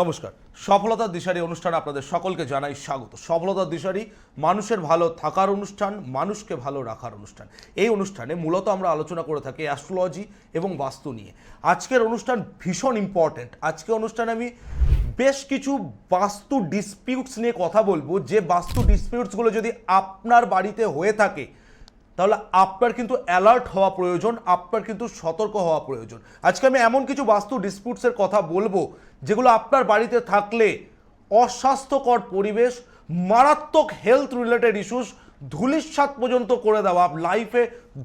নমস্কার। সফলতার দিশারি অনুষ্ঠানে আপনাদের সকলকে জানাই স্বাগত। সফলতার দিশারি মানুষের ভালো থাকার অনুষ্ঠান, মানুষকে ভালো রাখার অনুষ্ঠান। এই অনুষ্ঠানে মূলত আমরা আলোচনা করে থাকি অ্যাস্ট্রোলজি এবং বাস্তু নিয়ে। আজকের অনুষ্ঠান ভীষণ ইম্পর্ট্যান্ট। আজকের অনুষ্ঠানে আমি বেশ কিছু বাস্তু ডিসপিউটস নিয়ে কথা বলবো, যে বাস্তু ডিসপিউটসগুলো যদি আপনার বাড়িতে হয়ে থাকে তাহলে আপনার কিন্তু অ্যালার্ট হওয়া প্রয়োজন, আপনার কিন্তু সতর্ক হওয়া প্রয়োজন। আজকে আমি এমন কিছু বাস্তু ডিসপিউটসের কথা বলবো যেগুলো আপনার বাড়িতে থাকলে অস্বাস্থ্যকর পরিবেশ, মারাত্মক হেলথ রিলেটেড ইস্যুস, ধূলিসাৎ পর্যন্ত করে দেওয়া, লাইফে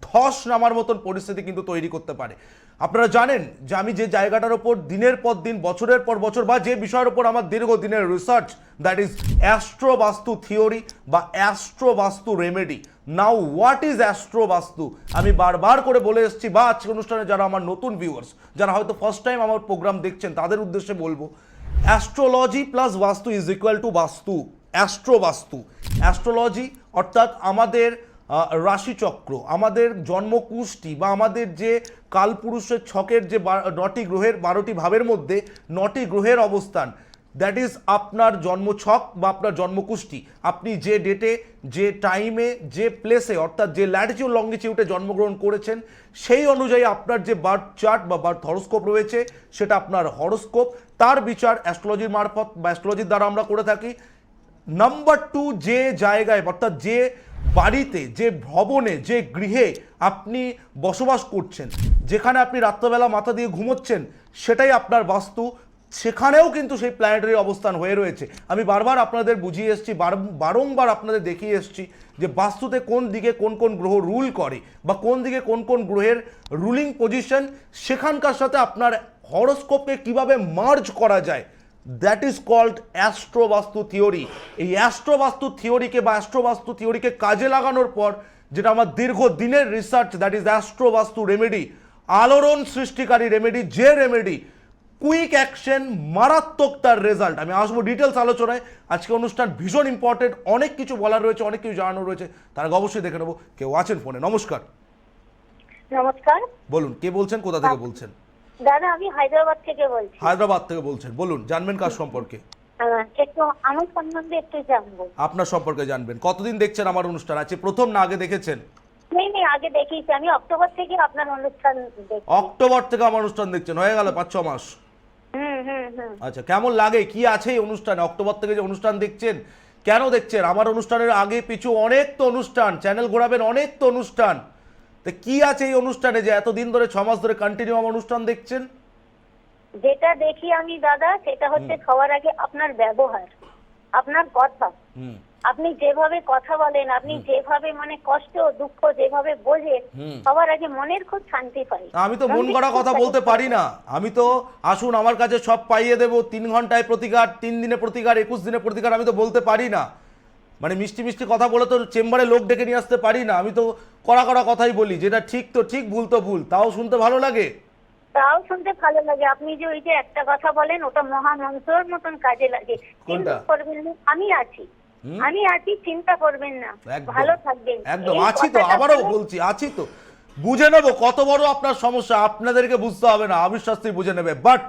ধস নামার মতন পরিস্থিতি কিন্তু তৈরি করতে পারে। আপনারা জানেন যে আমি যে জায়গাটার ওপর দিনের পর দিন, বছরের পর বছর, বা যে বিষয়ের ওপর আমার দীর্ঘদিনের রিসার্চ, দ্যাট ইজ অ্যাস্ট্রো বাস্তু থিওরি বা অ্যাস্ট্রো বাস্তু remedy. Now what is astro বাস্তু আমি বারবার করে বলে এসেছি, বা আজকের অনুষ্ঠানে যারা আমার নতুন ভিউয়ার্স, যারা হয়তো ফার্স্ট টাইম আমার প্রোগ্রাম দেখছেন, তাদের উদ্দেশ্যে বলবো, অ্যাস্ট্রোলজি প্লাস বাস্তু ইজ ইকুয়াল টু বাস্তু, অ্যাস্ট্রো বাস্তু। অ্যাস্ট্রোলজি অর্থাৎ আমাদের রাশিচক্র, আমাদের জন্মকুষ্টি বা আমাদের যে কালপুরুষের ছকের যে 9টি গ্রহের 12টি ভাবের মধ্যে 9টি গ্রহের অবস্থান, দ্যাট ইজ আপনার জন্মছক বা আপনার জন্মকুষ্টি। আপনি যে ডেটে, যে টাইমে, যে প্লেসে, অর্থাৎ যে ল্যাটিটিউড লংগিটিউডে জন্মগ্রহণ করেছেন, সেই অনুযায়ী আপনার যে বার্থ চার্ট বা বার্থ হরোস্কোপ রয়েছে, সেটা আপনার হরোস্কোপ। তার বিচার অ্যাস্ট্রোলজির মারফত বা অ্যাস্ট্রোলজির দ্বারা আমরা করে থাকি। নাম্বার 2, যে জায়গায় অর্থাৎ যে বাড়িতে, যে ভবনে, যে গৃহে আপনি বসবাস করছেন, যেখানে আপনি রাত্রবেলা মাথা দিয়ে ঘুমোচ্ছেন, সেটাই আপনার বাস্তু। সেখানেও কিন্তু সেই প্ল্যানেটারি অবস্থান হয়ে রয়েছে। আমি বারবার আপনাদের বুঝিয়ে এসেছি, বারংবার আপনাদের দেখিয়ে এসেছি যে বাস্তুতে কোন দিকে কোন কোন গ্রহ রুল করে বা কোন দিকে কোন কোন গ্রহের রুলিং পজিশন, সেখানকার সাথে আপনার হরোস্কোপকে কিভাবে মার্জ করা যায়, that is called Astro Vastu theory. এই অ্যাস্ট্রোবাস্তু থিওরিকে বা অ্যাস্ট্রোবাস্তু থিওরিকে কাজে লাগানোর পর যেটা আমার দীর্ঘদিনের research, that is Astro Vastu remedy, আলোড়ন সৃষ্টিকারী রেমেডি, যে রেমেডি কুইক অ্যাকশন, মারাত্মক তার রেজাল্ট। আমি আসবো ডিটেলস আলোচনায়। আজকে অনুষ্ঠান ভীষণ ইম্পর্টেন্ট, অনেক কিছু বলার রয়েছে, অনেক কিছু জানানো রয়েছে, তার আগে অবশ্যই দেখে নেবো কেউ আছেন ফোনে। নমস্কার। নমস্কার। বলুন, কে বলছেন, কোথা থেকে বলছেন? দাদা, আমি হায়দ্রাবাদ থেকে বলছি। হায়দ্রাবাদ থেকে বলছেন, বলুন, জানবেন কার সম্পর্কে? একটু আমার সম্বন্ধে একটু জানবো। আপনার সম্পর্কে জানবেন। কতদিন দেখছেন আমার অনুষ্ঠান? আছে প্রথম না আগে দেখেছেন? নেই, আগে দেখিয়েছি। আমি অক্টোবর থেকে আপনার অনুষ্ঠান দেখছি। অক্টোবর থেকে আমার অনুষ্ঠান দেখছেন, হয়ে গেল 5-6 মাস। আচ্ছা, কেমন লাগে, কি আছে এই অনুষ্ঠানে? অক্টোবর থেকে যে অনুষ্ঠান দেখছেন, কেন দেখছেন? আমার অনুষ্ঠানের আগে পিছু অনেক তো অনুষ্ঠান, চ্যানেল ঘোরাবেন, অনেক তো অনুষ্ঠান, তো কি আছে এই অনুষ্ঠানে যে এতদিন ধরে 6 মাস ধরে কন্টিনিউ আমার অনুষ্ঠান দেখছেন? যেটা দেখি আমি দাদা, সেটা হচ্ছে সবার আগে আপনার ব্যবহার, আপনার কথা। আপনি যেভাবে কথা বলেন, আপনি যেভাবে মানে কষ্ট দুঃখ যেভাবে বোঝেন, সবার আগে মনের খুব শান্তি পাই। আমি তো মন গড়া কথা বলতে পারি না। আমি তো আসুন আমার কাছে সব পাইয়ে দেবো, 3 ঘন্টায় প্রতিকার, 3 দিনে প্রতিকার, 21 দিনে প্রতিকার, আমি তো বলতে পারি না। মানে মিষ্টি মিষ্টি কথা বলে তো চেম্বারে লোক ডেকে নিয়ে আসতে পারি না। আমি তো কড়া কড়া কথাই বলি, যেটা ঠিক তো ঠিক, ভুল তো ভুল, তাও শুনতে ভালো লাগে। তাও শুনতে ভালো লাগে। আপনি যে ওই যে একটা কথা বলেন, ওটা মহামন্ত্রের মতন কাজে লাগে। কোনটা? করবেন না, আমি আছি, চিন্তা করবেন না, ভালো থাকবেন। একদম আছি তো, আবারও বলছি আছি তো। বুঝে নেবো কত বড় আপনার সমস্যা, আপনাদেরকে বুঝতে হবে না, আবির শাস্ত্রী বুঝে নেবে। বাট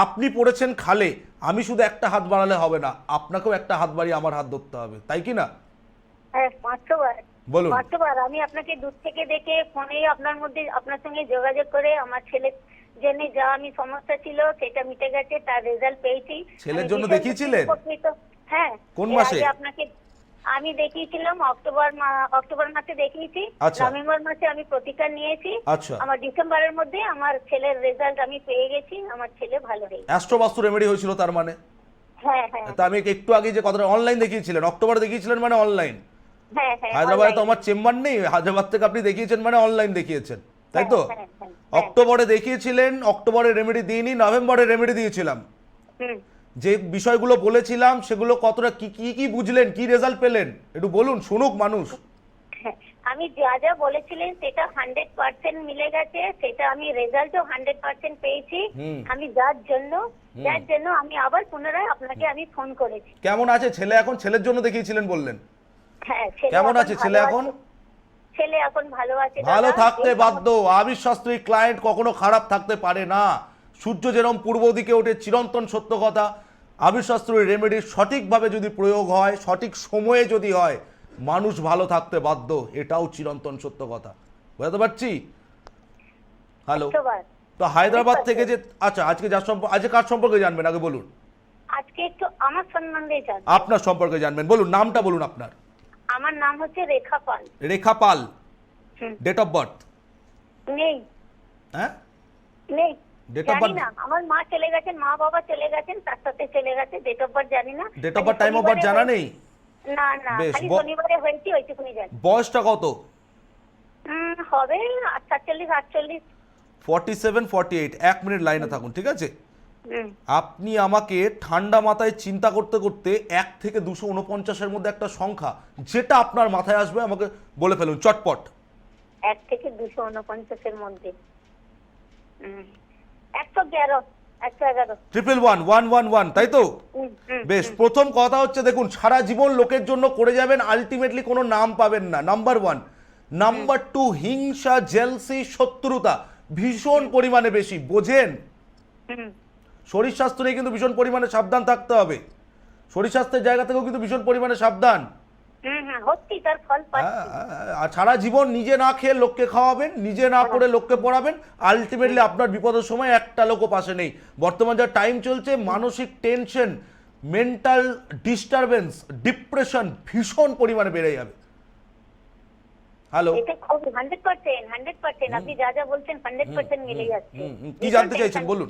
আপনি পড়েছেন খালে, আমি শুধু একটা হাত বাড়ালে হবে না, আপনাকেও একটা হাত বাড়িয়ে আমার হাত ধরতে হবে, তাই কি না? হ্যাঁ, 500 বার। বলুন। 500 বার। আমি আপনাকে দূর থেকে দেখে ফোনে আপনার সঙ্গে যোগাযোগ করে আমার ছেলের জন্য যা আমি সমস্যা ছিল সেটা মিটে গেছে, তার রেজাল্ট পেয়েছি। ছেলের জন্য দেখিয়েছিলেন? হ্যাঁ। কোন মাসে? আপনাকে আমি দেখিয়েছিলাম অক্টোবর মাসে দেখিয়েছি। নভেম্বর মাসে আমি প্রতিকার নিয়েছি। আমার ডিসেম্বরের মধ্যে আমার ছেলের রেজাল্ট আমি পেয়ে গেছি। আমার ছেলে ভালো হয়েছে। অ্যাস্ট্রোবাস্তু রেমেডি হয়েছিল তার মানে? হ্যাঁ। তা আমি একটু আগে যে কথাটা অনলাইন দেখিয়েছিলেন, অক্টোবরে দেখিয়েছিলেন মানে অনলাইন? হ্যাঁ। হায়দ্রাবাদে তো আমার চেম্বার নেই, হায়দ্রাবাদ থেকে আপনি দেখিয়েছেন মানে অনলাইন দেখিয়েছেন, তাই তো? অক্টোবরে দেখিয়েছিলেন, অক্টোবরে রেমেডি দিইনি, নভেম্বরে রেমেডি দিয়েছিলাম। যে বিষয়গুলো বলেছিলাম সেগুলো কতটা কি বুঝলেন, কি রেজাল্ট পেলেন, একটু বলুন, শুনুক মানুষ। আমি যা যা বলেছিলেন সেটা 100% মিলে গেছে। সেটা আমি রেজাল্টও 100% পেয়েছি। আমি যার জন্য আমি আবার পুনরায় আপনাকে আমি ফোন করেছি। কেমন আছে ছেলে এখন? ছেলের জন্য দেখিয়েছিলেন বললেন। হ্যাঁ। কেমন আছে ছেলে এখন? ছেলে এখন ভালো আছে। ভালো থাকতে বাধ্য। আবির শাস্ত্রী ক্লায়েন্ট কখনো খারাপ থাকতে পারে না। সূর্য যেরকম পূর্ব দিকে ওঠে, চিরন্তন সত্য কথা। আবির শাস্ত্রীর রেমেডি সঠিকভাবে যদি প্রয়োগ হয়, সঠিক সময়ে যদি হয়, মানুষ ভালো থাকতে বাধ্য, এটাও চিরন্তন সত্য কথা। বুঝতে পারছি? হ্যালো, ধন্যবাদ। তো হায়দ্রাবাদ থেকে যে, আচ্ছা আজকে যার সম্পর্কে, আজকে কার সম্পর্কে জানবেন আগে বলুন? আজকে একটু আমার সম্বন্ধে জানতে। আপনার সম্পর্কে জানবেন, বলুন নামটা বলুন আপনার। আমার নাম হচ্ছে Rekha Pal. Rekha Pal. Hmm. Date of birth? নেই হ্যাঁ, নেই, Date of জানি birth? না। আমার মা চলে গেছেন, মা বাবা চলে গেছেন, তার সাথে চলে গেছে। ডেট অফ বার্থ জানি না। Date of birth, time of birth জানা নেই? না না, বেশ, খালি শনিবারে হয়েছে ওইটুকুনি জানি। বয়সটা কত? হবে 47 48। 47 48। 1 মিনিট লাইনে থাকুন, ঠিক আছে? হুম। আপনি আমাকে ঠান্ডা মাথায় চিন্তা করতে করতে 1 থেকে 249-এর মধ্যে একটা সংখ্যা যেটা আপনার মাথায় আসবে আমাকে বলে ফেলুন চটপট। 1 থেকে 249 এর মধ্যে 111 111। 111 তাই তো? বেশ, প্রথম কথা হচ্ছে দেখুন, সারা জীবন লোকের জন্য করে যাবেন, আলটিমেটলি কোনো নাম পাবেন না, নাম্বার 1। নাম্বার 2, হিংসা, জেলসি, শত্রুতা ভীষণ পরিমাণে বেশি, বোঝেন? শরীর স্বাস্থ্য নিয়ে কিন্তু ভীষণ পরিমাণে সাবধান থাকতে হবে, শরীর স্বাস্থ্যের জায়গা থেকেও কিন্তু ভীষণ পরিমাণে সাবধান। হচ্ছে, তার ফল পাচ্ছি। আর সারা জীবন নিজে না খেয়ে লোককে খাওয়াবেন, নিজে না করে লোককে পড়াবেন, আলটিমেটলি আপনার বিপদের সময় একটা লোকও পাশে নেই। বর্তমান যা টাইম চলছে, মানসিক টেনশন, মেন্টাল ডিস্টারবেন্স, ডিপ্রেশন ভীষণ পরিমাণে বেড়ে যাবে। হ্যালো, এটা খুব 100% আপনি যা যা বলছেন 100% মিলে যাচ্ছে। কি জানতে চাইছেন বলুন,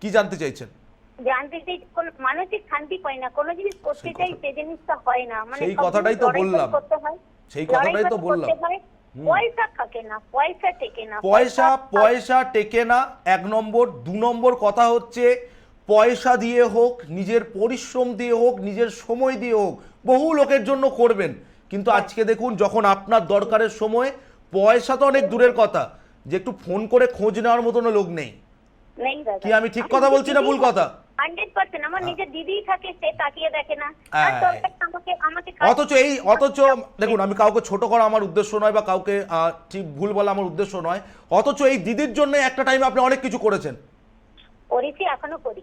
কি জানতে চাইছেন? জানতে চাই কোন মানসিক শান্তি পাই না, কোন জিনিস করতে চাই সে জিনিসটা হয় না। মানে সেই সব কথাটাই তো লড়াই বললাম, করতে হয়, সেই কথাটাই তো লড়াই বললাম। করতে হয়, পয়সা থাকে না, পয়সা টেকে না, পয়সা টেকে না, 1 নম্বর। 2 নম্বর কথা হচ্ছে, পয়সা দিয়ে হোক, নিজের পরিশ্রম দিয়ে হোক, নিজের সময় দিয়ে হোক, বহু লোকের জন্য করবেন, কিন্তু আজকে দেখুন যখন আপনার দরকারের সময়, পয়সা তো অনেক দূরের কথা, যে একটু ফোন করে খোঁজ নেওয়ার মতন লোক নেই। নেই দাদা। কি আমি ঠিক কথা বলছি না ভুল কথা? 100% আমার নিজের দিদি থাকে, সে তাকিয়ে দেখে না। হ্যাঁ। আর দরকার আমাকে আমাকে অথচ দেখুন, আমি কাউকে ছোট করা আমার উদ্দেশ্য নয়, বা কাউকে ঠিক ভুল বলা আমার উদ্দেশ্য নয়, অথচ এই দিদির জন্য একটা টাইমে আপনি অনেক কিছু করেছেন। করেছি, এখনো করি।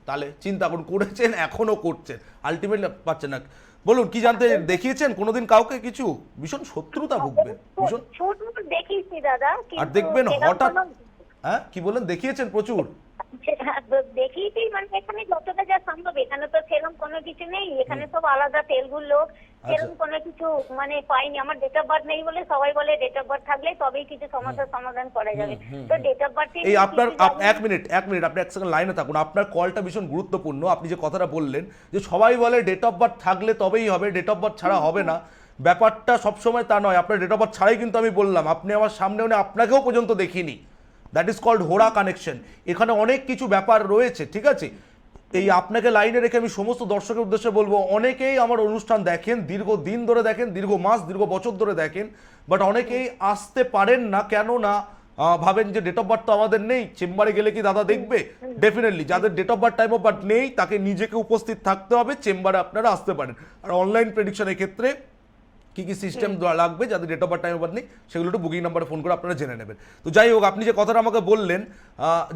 তাহলে চিন্তা করুন, করেছেন, এখনো করছেন, আলটিমেটলি পাচ্ছেন না। বলুন কি জানতে দেখিয়েছেন কোনোদিন কাউকে কিছু? ভীষণ শত্রুতা ভুগবেন, ভীষণ। ছোট দেখিয়েছি দাদা, আর কিন্তু দেখবেন সেরকম হঠাৎ, কোনো- হ্যাঁ কি বলেন, দেখিয়েছেন প্রচুর? দেখিয়েছি, মানে এখানে যতটা যা সম্ভব, এখানে তো সেরকম কোনো কিছু নেই, এখানে সব আলাদা তেলগুর লোক, সেরকম কোনো কিছু মানে পাইনি। আমার ডেট অফ বার্থ নেই বলে সবাই বলে ডেট অফ বার্থ থাকলে তবেই কিছু সমস্যার সমাধান করা যাবে। তো ডেট অফ বার্থ এই আপনার 1 মিনিট আপনি 1 সেকেন্ড লাইনে থাকুন, আপনার কলটা ভীষণ গুরুত্বপূর্ণ। আপনি যে কথাটা বললেন যে সবাই বলে ডেট অফ বার্থ থাকলে তবেই হবে, ডেট অফ বার্থ ছাড়া হবে না, ব্যাপারটা সবসময় তা নয়। আপনার ডেট অফ বার্থ ছাড়াই কিন্তু আমি বললাম, আপনি আমার সামনে আপনাকেও পর্যন্ত দেখিনি, দ্যাট ইজ কল্ড হোরা কানেকশন। এখানে অনেক কিছু ব্যাপার রয়েছে, ঠিক আছে? এই আপনাকে লাইনে রেখে আমি সমস্ত দর্শকের উদ্দেশ্যে বলবো, অনেকেই আমার অনুষ্ঠান দেখেন, দীর্ঘ দিন ধরে দেখেন, দীর্ঘ মাস, দীর্ঘ বছর ধরে দেখেন, বাট অনেকেই আসতে পারেন না। কেন না? ভাবেন যে ডেট অফ বার্থ তো আমাদের নেই, চেম্বারে গেলে কি দাদা দেখবে? ডেফিনেটলি যাদের date of birth, time of birth নেই, তাকে নিজেকে উপস্থিত থাকতে হবে, চেম্বারে আপনারা আসতে পারেন। আর অনলাইন প্রেডিকশনের ক্ষেত্রে কি কি সিস্টেম লাগবে, যাদের date of birth, time of birth নেই, সেগুলো একটু বুকিং নাম্বারে ফোন করে আপনারা জেনে নেবেন। তো যাই হোক, আপনি যে কথাটা আমাকে বললেন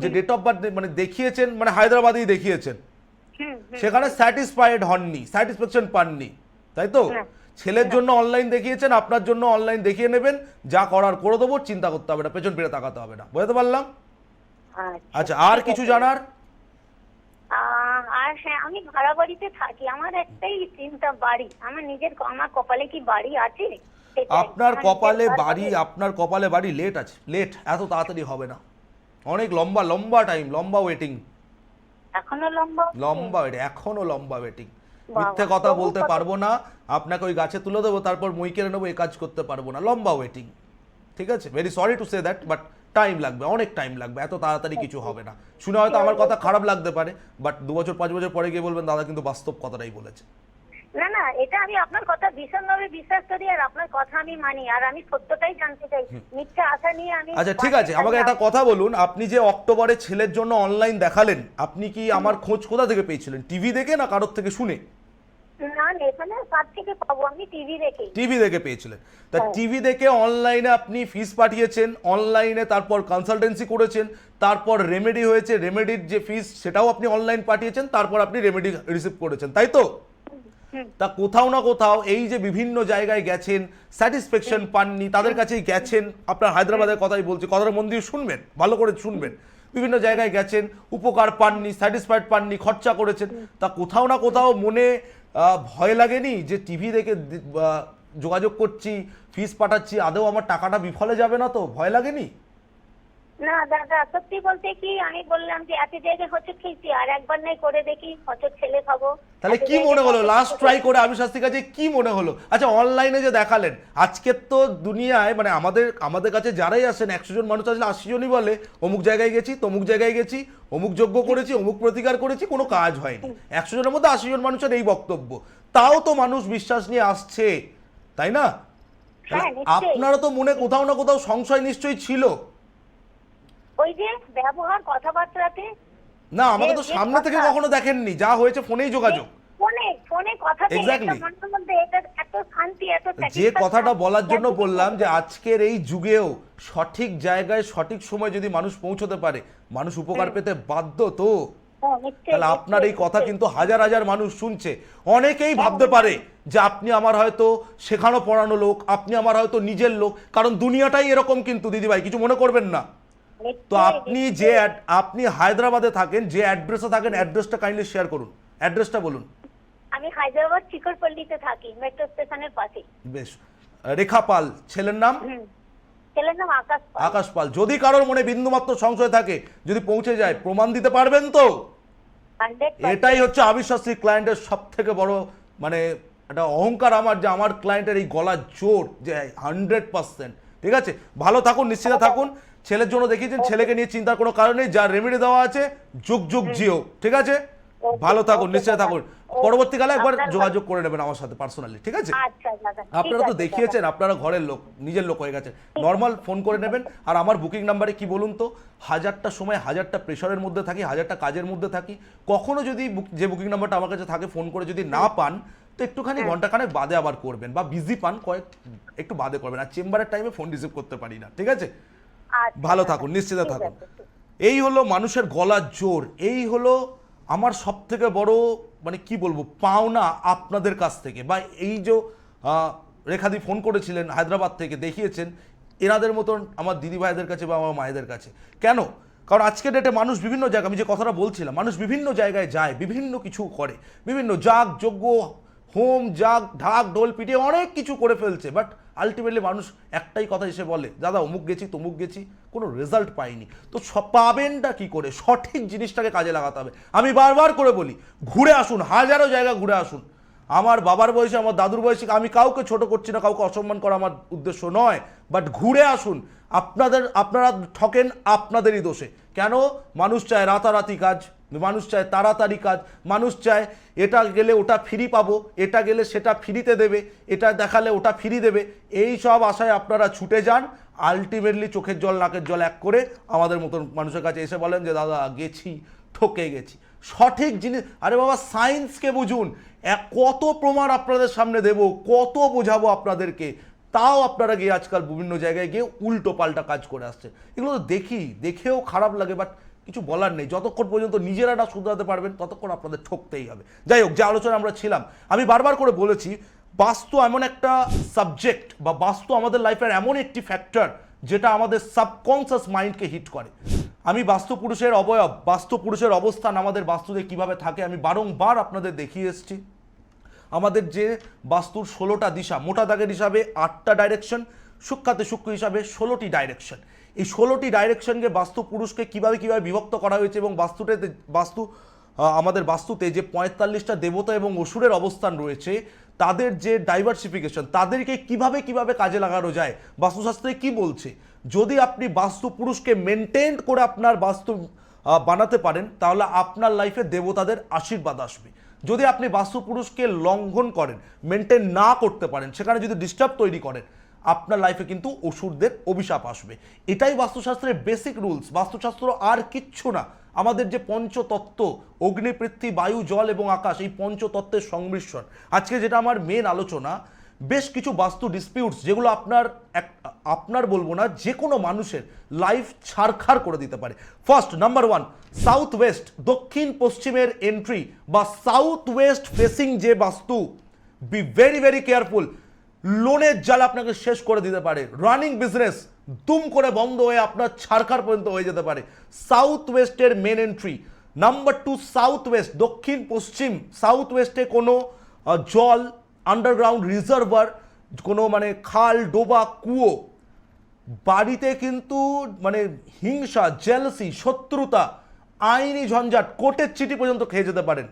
যে ডেট অফ বার্থ মানে দেখিয়েছেন, মানে হায়দ্রাবাদেই দেখিয়েছেন, সেখানে স্যাটিসফাইড হননি, স্যাটিসফ্যাকশন পাননি, তাই তো? ছেলের জন্য অনলাইন দেখিয়েছেন, আপনার জন্য অনলাইন দেখিয়ে নেবেন, যা করার করে দেবো, চিন্তা করতে হবে না, পেছন ফিরে তাকাতে হবে না। বুঝতে পারলাম? আচ্ছা, আর কিছু জানার? আর হ্যাঁ, আমি ভাড়া বাড়িতে থাকি, আমার একটাই চিন্তা, বাড়ি আমার নিজের, আমার কপালে কি বাড়ি আছে? আপনার কপালে বাড়ি লেট আছে, লেট, এত তাড়াতাড়ি হবে না, অনেক লম্বা টাইম, লম্বা ওয়েটিং, এখনো লম্বা এখনো লম্বা ওয়েটিং। মিথ্যে কথা বলতে পারবো না, আপনাকে ওই গাছে তুলে দেবো, তারপর মই কেড়ে নেবো, এই কাজ করতে পারবো না, লম্বা ওয়েটিং, ঠিক আছে? Very sorry to say that, but time লাগবে, অনেক টাইম লাগবে, এত তাড়াতাড়ি কিছু হবে না। শুনে হয়তো আমার কথা খারাপ লাগতে পারে, বাট 2 বছর 5 বছর পরে গিয়ে বলবেন দাদা কিন্তু বাস্তব কথাটাই বলেছে। না, এটা আমি আপনার কথা ভীষণভাবে বিশ্বাস করি, আর আপনার কথা আমি মানি, আর আমি সত্যটাই জানতে চাই, মিথ্যা আশা নিয়ে আমি। আচ্ছা ঠিক আছে, আমাকে একটা কথা বলুন, আপনি যে অক্টোবরে ছেলের জন্য অনলাইন দেখালেন, আপনি কি আমার খোঁজ কোথা থেকে পেয়েছিলেন? টিভি দেখে না কারোর থেকে শুনে? না, এখানে কার থেকে পাবো, আমি টিভি দেখে। টিভি দেখে পেয়েছিলেন, তা হ্যাঁ। টিভি দেখে অনলাইনে আপনি ফিস পাঠিয়েছেন, অনলাইনে তারপর কনসালটেন্সি করেছেন, তারপর রেমেডি হয়েছে, রেমেডির যে ফিস সেটাও আপনি অনলাইন পাঠিয়েছেন, তারপর আপনি রেমেডি রিসিভ করেছেন, তাই তো? তা কোথাও না কোথাও এই যে বিভিন্ন জায়গায় গেছেন, স্যাটিসফ্যাকশন পাননি, তাদের কাছেই গেছেন, আপনার হায়দ্রাবাদের কথাই বলছি, কথাটা মন দিয়ে শুনবেন, ভালো করে শুনবেন, বিভিন্ন জায়গায় গেছেন, উপকার পাননি, স্যাটিসফাইড পাননি, খরচা করেছেন, তা কোথাও না কোথাও মনে ভয় লাগেনি যে টিভি দেখে যোগাযোগ করছি, ফিস পাঠাচ্ছি, আদৌ আমার টাকাটা বিফলে যাবে না তো? ভয় লাগেনি? না দাদা, সত্যি বলতে কি, আমি বললাম যে এত জায়গায় হোঁচট খেয়েছি, আর একবার নাই করে দেখি, হোঁচট ছেলে খাবো। তাহলে এত কি জায়গায় মনে হলো হোঁচট লাস্ট খেয়েছি। ট্রাই করে আবির শাস্ত্রীর কাছে কি মনে হলো? আচ্ছা, অনলাইনে যে দেখালেন, আজকের তো দুনিয়ায় মানে আমাদের কাছে যারাই আসেন 100 জন মানুষ আসলে 80 জনই বলে অমুক জায়গায় গেছি, তমুক জায়গায় গেছি, অমুক যজ্ঞ করেছি, অমুক প্রতিকার করেছি, কোনো কাজ হয়নি। 100 জনের মধ্যে 80 জন মানুষের এই বক্তব্য। তাও তো মানুষ বিশ্বাস নিয়ে আসছে, তাই না? হ্যাঁ, তাহলে নিশ্চয়ই। আপনারও তো মনে কোথাও না কোথাও সংশয় নিশ্চয়ই ছিল। ওই যে ব্যবহার, কথাবার্তাতে। না, আমাকে তো যে সামনে থেকে কথা- কখনো দেখেননি, যা হয়েছে ফোনেই যোগাযোগ। ফোনে ফোনে কথাতে Exactly. একটা মনের মধ্যে এটা এত শান্তি, এত যে satisfaction, কথাটা বলার জন্য এত বললাম যে কিছু। আজকের এই যুগেও সঠিক জায়গায় সঠিক সময় যদি মানুষ পৌঁছতে পারে, মানুষ উপকার পেতে বাধ্য তো। হ্যাঁ, নিশ্চয়ই, তাহলে আপনার এই নিশ্চয়ই, কথা নিশ্চয়ই। কিন্তু হাজার হাজার মানুষ শুনছে, অনেকেই ভাবতে পারে যে আপনি আমার হয়তো শেখানো পড়ানো লোক, আপনি আমার হয়তো নিজের লোক, কারণ দুনিয়াটাই এরকম কিন্তু দিদিভাই, কিছু মনে করবেন না। তো নিশ্চয়ই, আপনি নিশ্চয়ই। আপনি হায়দ্রাবাদে থাকেন, যে অ্যাড্রেসে থাকেন, অ্যাড্রেসটা কাইন্ডলি শেয়ার করুন, অ্যাড্রেসটা বলুন। আমি হায়দ্রাবাদ চিকরপল্লিতে থাকি, মেট্রো স্টেশনের পাশে। বেশ। রেখা পাল ছেলের নাম? ছেলের নাম আকাশ পাল। আকাশ পাল। যদি কারোর মনে বিন্দুমাত্র সংশয় থাকে, যদি পৌঁছে যায়, প্রমাণ দিতে পারবেন তো? 100%। এটাই হচ্ছে আবির শাস্ত্রী ক্লায়েন্টের সব থেকে বড় মানে একটা অহংকার আমার, যে আমার ক্লায়েন্টের এই গলার জোর যে 100%। ঠিক আছে, ভালো থাকুন, নিশ্চিত থাকুন। ছেলের জন্য দেখিয়েছেন, ছেলেকে নিয়ে চিন্তার কোনো কারণ নেই, যা রেমেডি দেওয়া আছে যুগ যুগ জিও। ঠিক আছে, ভালো থাকুন, নিশ্চিত থাকুন। পরবর্তীকালে একবার যোগাযোগ করে নেবেন আমার সাথে পার্সোনালি, ঠিক আছে? আচ্ছা দাদা, ঠিক আপনারা তো আছে দেখিয়েছেন, আপনারা ঘরের লোক, নিজের লোক হয়ে গেছে, নর্মাল ফোন করে নেবেন। আর আমার বুকিং নাম্বারে কি বলুন তো, 1000টা সময় 1000টা প্রেশারের মধ্যে থাকি, 1000টা কাজের মধ্যে থাকি, কখনো যদি যে বুকিং নাম্বারটা আমার কাছে থাকে ফোন করে যদি না পান, তো একটুখানি ঘন্টাখানেক বাদে আবার করবেন, বা বিজি পান একটু বাদে করবেন। আর চেম্বারের টাইমে ফোন রিসিভ করতে পারি না, ঠিক আছে? আচ্ছা, ভালো দাদা, থাকুন, নিশ্চিত ঠিক থাকুন। আছে। এই হলো মানুষের গলার জোর, এই হলো আমার সব থেকে বড় মানে কি বলবো পাওনা আপনাদের কাছ থেকে। বা এই যে রেখাদি ফোন করেছিলেন হায়দ্রাবাদ থেকে, দেখিয়েছেন, এনাদের মতন আমার দিদি ভাইদের কাছে বা আমার মায়েদের কাছে। কেন? কারণ আজকের ডেটে মানুষ বিভিন্ন জায়গায়, আমি যে কথাটা বলছিলাম, মানুষ বিভিন্ন জায়গায় যায়, বিভিন্ন কিছু করে, বিভিন্ন যাগ যজ্ঞ, হোম যাগ, ঢাক ঢোল পিটিয়ে অনেক কিছু করে ফেলছে, বাট আলটিমেটলি মানুষ একটাই কথা এসে বলে, দাদা অমুক গেছি তমুক গেছি, কোনো রেজাল্ট পাইনি। তো পাবেনটা কি করে? সঠিক জিনিসটাকে কাজে লাগাতে হবে। আমি বারবার করে বলি, ঘুরে আসুন, হাজারো জায়গা ঘুরে আসুন। আমার বাবার বয়সে, আমার দাদুর বয়সে, আমি কাউকে ছোট করছি না, কাউকে অসম্মান করা আমার উদ্দেশ্য নয়, বাট ঘুরে আসুন। আপনারা ঠকেন আপনাদেরই দোষে। কেন? মানুষ চায় রাতারাতি কাজ, মানুষ চায় তাড়াতাড়ি কাজ, মানুষ চায় এটা গেলে ওটা ফ্রি পাবো, এটা গেলে সেটা ফ্রিতে দেবে, এটা দেখালে ওটা ফ্রি দেবে, এই সব আশায় আপনারা ছুটে যান। আলটিমেটলি চোখের জল নাকের জল এক করে আমাদের মতন মানুষের কাছে এসে বলেন যে দাদা গেছি, ঠকে গেছি। সঠিক জিনিস, আরে বাবা সায়েন্সকে বুঝুন, কত প্রমাণ আপনাদের সামনে দেব, কত বোঝাবো আপনাদেরকে, তাও আপনারা গিয়ে আজকাল বিভিন্ন জায়গায় গিয়ে উল্টো পাল্টা কাজ করে আসছে। এগুলো তো দেখেও খারাপ লাগে, বাট কিছু বলার নেই। যতক্ষণ পর্যন্ত নিজেরা না শুধরাতে পারবেন, ততক্ষণ আপনাদের ঠকতেই হবে। যাই হোক, যে আলোচনা আমরা ছিলাম, আমি বারবার করে বলেছি, বাস্তু এমন একটা সাবজেক্ট, বা বাস্তু আমাদের লাইফের এমন একটি ফ্যাক্টর যেটা আমাদের সাবকনসিয়াস মাইন্ডকে হিট করে। আমি বাস্তু পুরুষের অবয়ব, বাস্তু পুরুষের অবস্থান আমাদের বাস্তুতে কিভাবে থাকে আমি বারংবার আপনাদের দেখিয়ে এসেছি। আমাদের যে বাস্তুর 16টা দিশা, মোটা দাগের হিসাবে 8টা ডাইরেকশন, সূক্ষ্মাতে সূক্ষ্ম হিসাবে 16টি ডাইরেকশন। এই 16টি ডাইরেকশনকে বাস্তু পুরুষকে কিভাবে বিভক্ত করা হয়েছে, এবং আমাদের বাস্তুতে যে 45টা দেবতা এবং অসুরের অবস্থান রয়েছে, তাদের যে ডাইভার্সিফিকেশন, তাদেরকে কিভাবে কাজে লাগানো যায়, বাস্তুশাস্ত্রে কি বলছে। যদি আপনি বাস্তু পুরুষকে মেনটেন করে আপনার বাস্তু বানাতে পারেন, তাহলে আপনার লাইফে দেবতাদের আশীর্বাদ আসবে। যদি আপনি বাস্তু পুরুষকে লঙ্ঘন করেন, মেনটেন না করতে পারেন, সেখানে যদি ডিস্টার্ব তৈরি করেন, আপনার লাইফে কিন্তু অসুরদের অভিশাপ আসবে। এটাই বাস্তুশাস্ত্রের বেসিক রুলস। বাস্তুশাস্ত্র আর কিচ্ছু না। আমাদের যে পঞ্চতত্ত্ব অগ্নি পৃথিবী বায়ু জল এবং আকাশ, এই পঞ্চতত্ত্বের সংমিশ্রণ। আজকে যেটা আমার মেন আলোচনা, বেশ কিছু বাস্তু ডিসপিউটস যেগুলো আপনার বলবো না, যে কোনো মানুষের লাইফ ছারখার করে দিতে পারে। ফার্স্ট, নাম্বার 1, সাউথ ওয়েস্ট, দক্ষিণ পশ্চিমের এন্ট্রি বা সাউথ ওয়েস্ট ফেসিং যে বাস্তু, বি ভেরি ভেরি কেয়ারফুল। লোনের জাল আপনাকে শেষ করে দিতে পারে, রানিং বিজনেস দুম করে বন্ধ হয়ে আপনার ছারখার পর্যন্ত হয়ে যেতে পারে। সাউথ ওয়েস্টের main entry. Number 2, south west, দক্ষিণ পশ্চিম, সাউথ ওয়েস্টে কোনো জল, আন্ডারগ্রাউন্ড রিজার্ভার, কোনো মানে খাল ডোবা কুয়ো, বাড়িতে কিন্তু মানে হিংসা, জেলাসি, শত্রুতা, আইনি ঝঞ্ঝাট, কোর্টের চিঠি পর্যন্ত খেয়ে যেতে পারেন।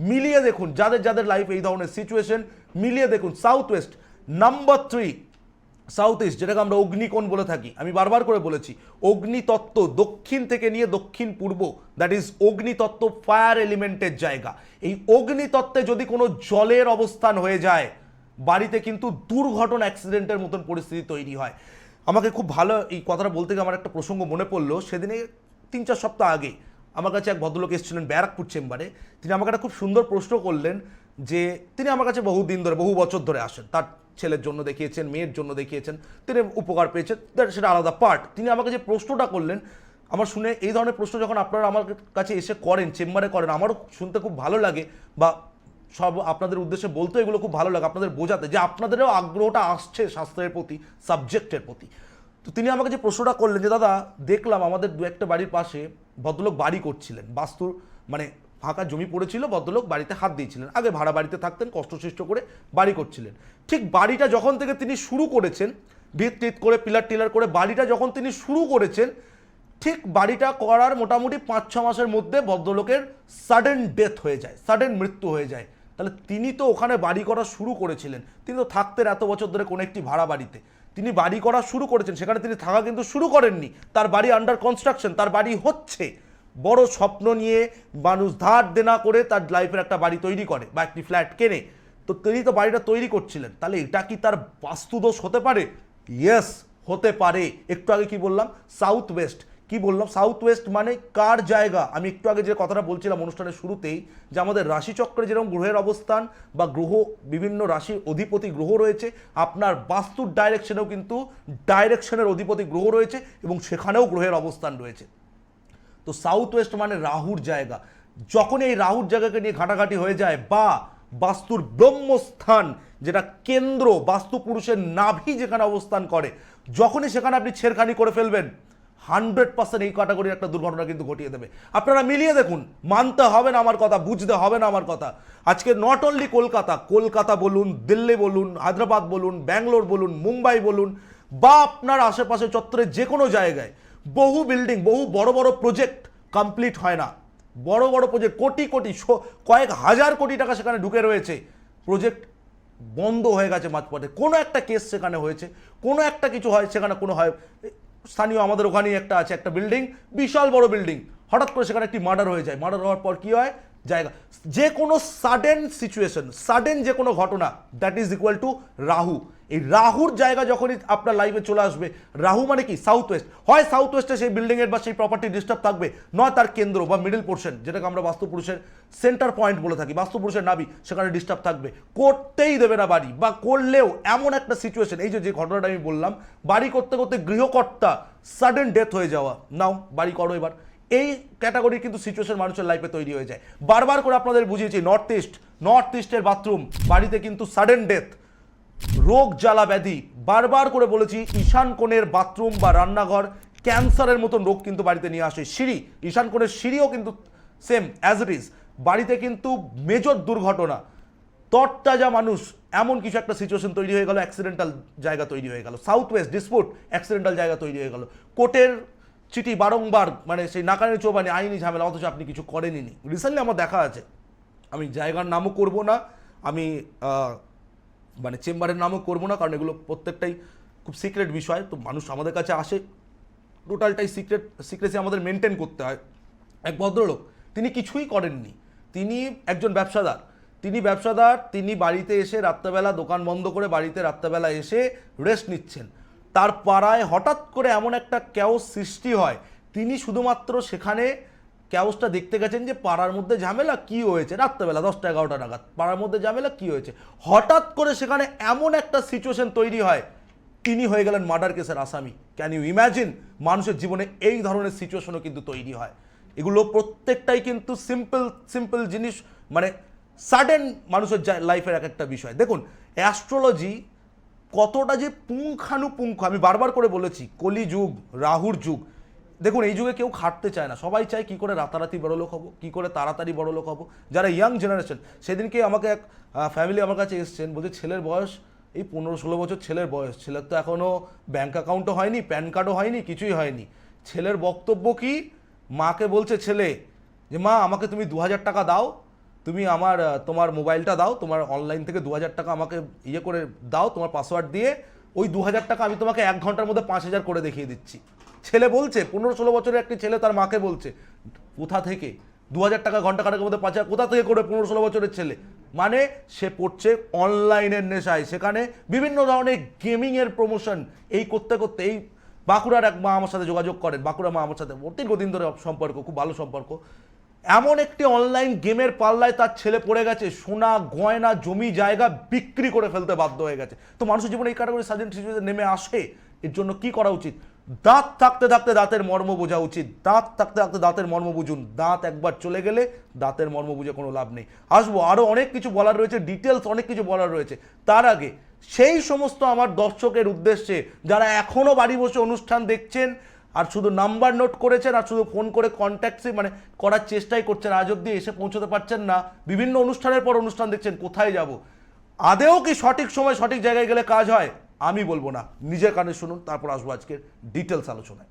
মিলিয়ে দেখুন যাদের যাদের লাইফ এই ধরনের সিচুয়েশন, মিলিয়ে দেখুন। South West. Number 3, south east, যেটাকে আমরা অগ্নিকোণ বলে থাকি। আমি বারবার করে বলেছি, অগ্নিতত্ত্ব দক্ষিণ থেকে নিয়ে দক্ষিণ পূর্ব, দ্যাট ইজ অগ্নিতত্ত্ব ফায়ার এলিমেন্টের জায়গা। এই অগ্নিতত্ত্বে যদি কোনো জলের অবস্থান হয়ে যায়, বাড়িতে কিন্তু দুর্ঘটনা, অ্যাক্সিডেন্টের মতন পরিস্থিতি তৈরি হয়। আমাকে খুব ভালো এই কথাটা বলতে গিয়ে আমার একটা প্রসঙ্গ মনে পড়লো। সেদিনে 3-4 সপ্তাহ আগে আমার কাছে এক ভদ্রলোক এসেছিলেন ব্যারাকপুর চেম্বারে। তিনি আমাকে একটা খুব সুন্দর প্রশ্ন করলেন, যে তিনি আমার কাছে বহুদিন ধরে, বহু বছর ধরে আসেন। তার ছেলের জন্য দেখিয়েছেন, মেয়ের জন্য দেখিয়েছেন, তিনি উপকার পেয়েছেন, সেটা আলাদা পার্ট। তিনি আমাকে যে প্রশ্নটা করলেন, আমার শুনে, এই ধরনের প্রশ্ন যখন আপনারা আমার কাছে এসে করেন, চেম্বারে করেন, আমারও শুনতে খুব ভালো লাগে, বা সব আপনাদের উদ্দেশ্যে বলতে এগুলো খুব ভালো লাগে, আপনাদের বোঝাতে যে আপনাদেরও আগ্রহটা আসছে শাস্ত্রের প্রতি, সাবজেক্টের প্রতি। তো তিনি আমাকে যে প্রশ্নটা করলেন, যে দাদা দেখলাম আমাদের দু একটা বাড়ির পাশে ভদ্রলোক বাড়ি করছিলেন, বাস্তুর মানে ফাঁকা জমি পড়েছিল, ভদ্রলোক বাড়িতে হাত দিয়েছিলেন, আগে ভাড়া বাড়িতে থাকতেন, কষ্টসৃষ্ট করে বাড়ি করছিলেন। ঠিক বাড়িটা যখন থেকে তিনি শুরু করেছেন, ভিত টিত করে পিলার টিলার করে বাড়িটা যখন তিনি শুরু করেছেন, ঠিক বাড়িটা করার মোটামুটি 5-6 মাসের মধ্যে ভদ্রলোকের সাডেন ডেথ হয়ে যায়, সাডেন মৃত্যু হয়ে যায়। তাহলে তিনি তো ওখানে বাড়ি করা শুরু করেছিলেন, তিনি তো থাকতেন এত বছর ধরে কোনো একটি ভাড়া বাড়িতে, তিনি বাড়ি করা শুরু করেছেন, সেখানে তিনি থাকা কিন্তু শুরু করেননি, তার বাড়ি আন্ডার কনস্ট্রাকশন, তার বাড়ি হচ্ছে। বড় স্বপ্ন নিয়ে মানুষ ধার দেনা করে তার লাইফের একটা বাড়ি তৈরি করে বা একটি ফ্ল্যাট কেনে, তো তিনি তো বাড়িটা তৈরি করছিলেন। তাহলে এটা কি তার বাস্তুদোষ হতে পারে? ইয়েস, হতে পারে। একটু আগে কি বললাম, সাউথ ওয়েস্ট, কি বললাম, সাউথ ওয়েস্ট মানে কার জায়গা? আমি একটু আগে যে কথাটা বলছিলাম অনুষ্ঠানের শুরুতেই, যে আমাদের রাশিচক্রে যেরকম গ্রহের অবস্থান বা গ্রহ, বিভিন্ন রাশির অধিপতি গ্রহ রয়েছে, আপনার বাস্তুর ডাইরেকশনেও কিন্তু ডাইরেকশনের অধিপতি গ্রহ রয়েছে এবং সেখানেও গ্রহের অবস্থান রয়েছে। তো সাউথ ওয়েস্ট মানে রাহুর জায়গা। যখন এই রাহুর জায়গাকে নিয়ে ঘাটাঘাটি হয়ে যায়, বা বাস্তুর ব্রহ্মস্থান, যেটা কেন্দ্র, বাস্তু পুরুষের নাভি যেখানে অবস্থান করে, যখনই সেখানে আপনি ছেড়খানি করে ফেলবেন, 100% এই ক্যাটাগরির একটা দুর্ঘটনা কিন্তু ঘটিয়ে দেবে। আপনারা মিলিয়ে দেখুন, মানতে হবে না আমার কথা, বুঝতে হবে না আমার কথা। আজকে নট অনলি কলকাতা বলুন, দিল্লি বলুন, হায়দ্রাবাদ বলুন, ব্যাঙ্গালোর বলুন, মুম্বাই বলুন, বা আপনার আশেপাশে চত্বরে যে কোনো জায়গায় বহু বিল্ডিং, বহু বড় বড় প্রজেক্ট কমপ্লিট হয় না। বড় বড় প্রজেক্ট, কোটি কোটি, কয়েক হাজার কোটি টাকা সেখানে ঢুকে রয়েছে, প্রজেক্ট বন্ধ হয়ে গেছে মাঝপথে। কোনো একটা কেস সেখানে হয়েছে, কোনো একটা কিছু হয় সেখানে, কোনো হয় স্থানীয়, আমাদের ওখানেই একটা আছে, একটা বিল্ডিং, বিশাল বড় বিল্ডিং, হঠাৎ করে সেখানে একটি মার্ডার হয়ে যায়। মার্ডার হওয়ার পর কি হয়, জায়গা, যে কোনো সাডেন সিচুয়েশন, সাডেন যে কোনো ঘটনা, that is equal to Rahu. এই রাহুর জায়গা যখনই আপনার লাইফে চলে আসবে, রাহু মানে কি, সাউথ ওয়েস্ট, হয় সাউথ ওয়েস্টে সেই বিল্ডিংয়ের বা সেই প্রপার্টি ডিস্টার্ব থাকবে, নয় তার কেন্দ্র বা মিডল পোর্শন, যেটাকে আমরা বাস্তুপুরুষের সেন্টার পয়েন্ট বলে থাকি, বাস্তুপুরুষের নাভি, সেখানে ডিস্টার্ব থাকবে, করতেই দেবে না বাড়ি। বা করলেও এমন একটা সিচুয়েশন, এই যে ঘটনাটা আমি বললাম, বাড়ি করতে করতে গৃহকর্তা সাডেন ডেথ হয়ে যাওয়া, নাও বাড়ি করো এবার, এই ক্যাটাগরির কিন্তু সিচুয়েশন মানুষের লাইফে তৈরি হয়ে যায়। বারবার করে আপনাদের বুঝিয়েছি, নর্থ ইস্টের বাথরুম, বাড়িতে কিন্তু সাডেন ডেথ, রোগ জ্বালা ব্যাধি, বারবার করে বলেছি, ঈশান কোণের বাথরুম বা রান্নাঘর ক্যান্সারের মতন রোগ কিন্তু বাড়িতে নিয়ে আসে। সিঁড়ি, ঈশান কোণের সিঁড়িও কিন্তু সেম অ্যাজ ইট ইজ, বাড়িতে কিন্তু মেজর দুর্ঘটনা, তরতাজা মানুষ, এমন কিছু একটা সিচুয়েশন তৈরি হয়ে গেল, অ্যাক্সিডেন্টাল জায়গা তৈরি হয়ে গেল। সাউথ ওয়েস্ট ডিসপুট, অ্যাক্সিডেন্টাল জায়গা তৈরি হয়ে গেল, কোর্টের চিঠি বারংবার, মানে সেই নাকানি চৌবানি, আইনি ঝামেলা, অথচ আপনি কিছু করেননি। রিসেন্টলি আমার দেখা আছে, আমি জায়গার নামও করব না, আমি মানে চেম্বারের নামও করবো না, কারণ এগুলো প্রত্যেকটাই খুব সিক্রেট বিষয়। তো মানুষ আমাদের কাছে আসে, টোটালটাই সিক্রেসি আমাদের মেনটেন করতে হয়। এক ভদ্রলোক, তিনি কিছুই করেননি, তিনি একজন ব্যবসাদার, তিনি বাড়িতে এসে রাত্রেবেলা দোকান বন্ধ করে বাড়িতে রাত্রেবেলা এসে রেস্ট নিচ্ছেন। তার পাড়ায় হঠাৎ করে এমন একটা ক্যাওস সৃষ্টি হয়, তিনি শুধুমাত্র সেখানে ক্যাওসটা দেখতে গেছেন যে পাড়ার মধ্যে ঝামেলা কি হয়েছে, রাত্রেবেলা 10টা 11টা নাগাদ পাড়ার মধ্যে ঝামেলা কি হয়েছে, হঠাৎ করে সেখানে এমন একটা সিচুয়েশন তৈরি হয়, তিনি হয়ে গেলেন মার্ডার কেসের আসামি। Can you imagine? মানুষের জীবনে এই ধরনের সিচুয়েশনও কিন্তু তৈরি হয়। এগুলো প্রত্যেকটাই কিন্তু সিম্পল জিনিস, মানে সাডেন মানুষের লাইফের এক একটা বিষয়। দেখুন অ্যাস্ট্রোলজি কতটা যে পুঙ্খানুপুঙ্খ, আমি বারবার করে বলেছি, কলিযুগ, রাহুর যুগ। দেখুন এই যুগে কেউ খাটতে চায় না, সবাই চায় কী করে রাতারাতি বড়লোক হবো, কী করে তাড়াতাড়ি বড়লোক হবো। যারা ইয়াং জেনারেশন, সেদিনকে আমাকে এক ফ্যামিলি আমার কাছে এসছেন, বলছে ছেলের বয়স এই 15-16 বছর ছেলের বয়স, ছেলের তো এখনও ব্যাঙ্ক অ্যাকাউন্টও হয়নি, প্যান কার্ডও হয়নি, কিছুই হয়নি। ছেলের বক্তব্য কি, মাকে বলছে ছেলে যে মা আমাকে তুমি 2000 টাকা দাও, তুমি তোমার মোবাইলটা দাও, তোমার অনলাইন থেকে 2000 টাকা আমাকে ইয়ে করে দাও তোমার পাসওয়ার্ড দিয়ে, ওই 2000 টাকা আমি তোমাকে 1 ঘন্টার মধ্যে 5000 করে দেখিয়ে দিচ্ছি। ছেলে বলছে, 15-16 বছরের একটি ছেলে তার মাকে বলছে, কোথা থেকে 2000 টাকা ঘন্টা কাটার মধ্যে 5000 কোথা থেকে করে 15-16 বছরের ছেলে? মানে সে পড়ছে অনলাইনের নেশায়, সেখানে বিভিন্ন ধরনের গেমিংয়ের প্রমোশন, এই করতে করতে এই বাঁকুড়ার এক মা আমার সাথে যোগাযোগ করেন, বাঁকুড়া মা আমার সাথে দীর্ঘদিন ধরে সম্পর্ক, খুব ভালো সম্পর্ক। এমন একটি অনলাইন গেমের পাল্লায় তার ছেলে পড়ে গেছে, সোনা গয়না জমি জায়গা বিক্রি করে ফেলতে বাধ্য হয়ে গেছে। তো মানুষের জীবনে এই ক্যাটাগরি সার্জেন্ট সিচুয়েশন নেমে আসে। এর জন্য কি করা উচিত? দাঁত থাকতে থাকতে দাঁতের মর্ম বোঝা উচিত। দাঁত থাকতে থাকতে দাঁতের মর্ম বুঝুন। দাঁত একবার চলে গেলে দাঁতের মর্ম বুঝে কোনো লাভ নেই। আসবো, আরও অনেক কিছু বলার রয়েছে, ডিটেলস অনেক কিছু বলার রয়েছে। তার আগে সেই সমস্ত আমার দর্শকের উদ্দেশ্যে যারা এখনও বাড়ি বসে অনুষ্ঠান দেখছেন আর শুধু নাম্বার নোট করেছেন আর শুধু ফোন করে কন্ট্যাক্টে মানে করার চেষ্টাই করছেন, আজ অব্দি এসে পৌঁছতে পারছেন না, বিভিন্ন অনুষ্ঠানের পর অনুষ্ঠান দেখছেন, কোথায় যাব? আদেও কি সঠিক সময় সঠিক জায়গায় গেলে কাজ হয়? আমি বলবো না, নিজের কানে শুনুন, তারপর আসবো আজকের ডিটেলস আলোচনায়।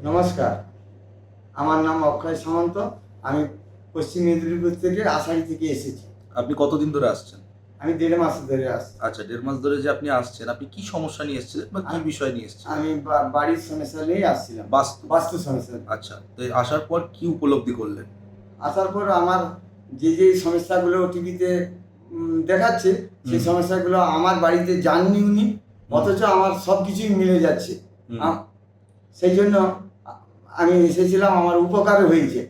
নমস্কার, আমার নাম অক্ষয় সামন্ত। আমি পশ্চিম মেদিনীপুর থেকে আষাঢ়ি থেকে এসেছি। আপনি কতদিন ধরে আসছেন? আমি 1.5 মাস ধরে আসছি। আচ্ছা, 1.5 মাস ধরে যে আপনি আসছেন, আপনি কি সমস্যা নিয়ে এসেছিলেন বা কি বিষয় নিয়ে এসেছিলেন? আমি বাড়ির সমস্যা নিয়ে আসছিলাম, বাস্তু সমস্যা। আচ্ছা, তো আসার পর কি উপলব্ধি করলেন? আসার পর আমার যে সমস্যাগুলো টিভিতে দেখাচ্ছে, সেই সমস্যাগুলো আমার বাড়িতে জাননি উনি, অথচ আমার সব কিছুই মিলে যাচ্ছে। সেই জন্য আমি এসেছিলাম, আমার উপকার হয়েছে।